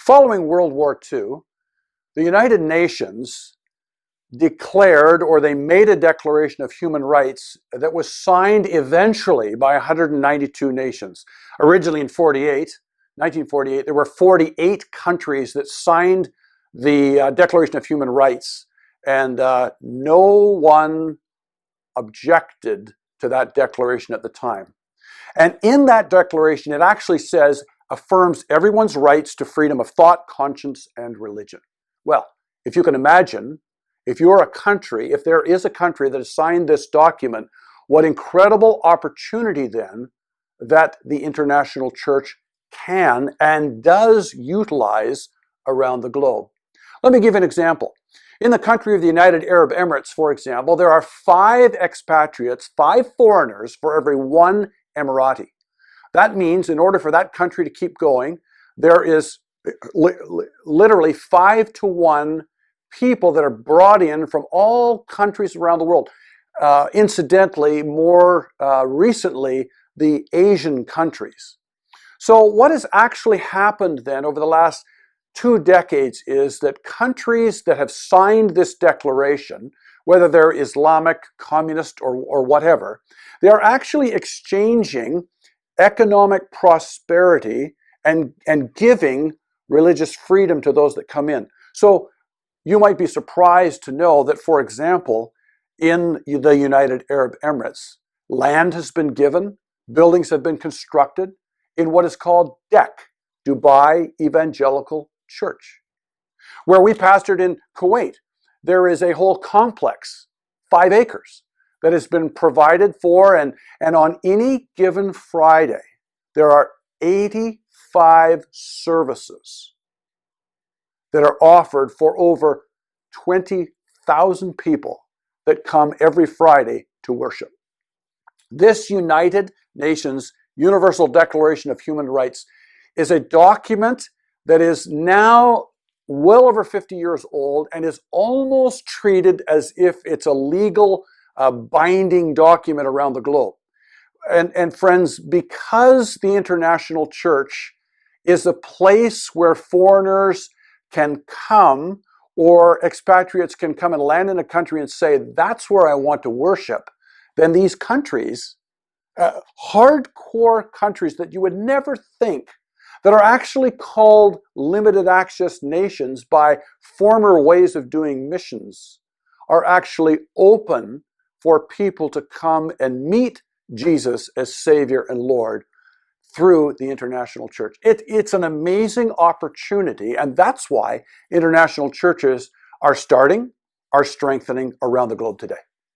Following World War II, the United Nations declared, or they made a Declaration of Human Rights that was signed eventually by 192 nations. Originally in 1948, there were 48 countries that signed the Declaration of Human Rights, and no one objected to that declaration at the time. And in that declaration, it actually says, affirms everyone's rights to freedom of thought, conscience, and religion. Well, if you can imagine, if you're a country, if there is a country that has signed this document, what incredible opportunity then that the international church can and does utilize around the globe. Let me give you an example. In the country of the United Arab Emirates, for example, there are 5 expatriates, 5 foreigners for every 1 Emirati. That means in order for that country to keep going, there is literally 5 to 1 people that are brought in from all countries around the world. Incidentally, more recently, the Asian countries. So what has actually happened then over the last 2 decades is that countries that have signed this declaration, whether they're Islamic, communist, or whatever, they are actually exchanging economic prosperity and giving religious freedom to those that come in. So you might be surprised to know that, for example, in the United Arab Emirates, land has been given, buildings have been constructed in what is called DEC, Dubai Evangelical Church. Where we pastored in Kuwait, there is a whole complex, 5 acres, that has been provided for, and on any given Friday, there are 85 services that are offered for over 20,000 people that come every Friday to worship. This United Nations Universal Declaration of Human Rights is a document that is now well over 50 years old and is almost treated as if it's a legal binding document around the globe. And friends, because the international church is a place where foreigners can come, or expatriates can come and land in a country and say, that's where I want to worship, then these countries, hardcore countries that you would never think, that are actually called limited access nations by former ways of doing missions, are actually open for people to come and meet Jesus as Savior and Lord through the international church. It's an amazing opportunity, and that's why international churches are starting, are strengthening around the globe today.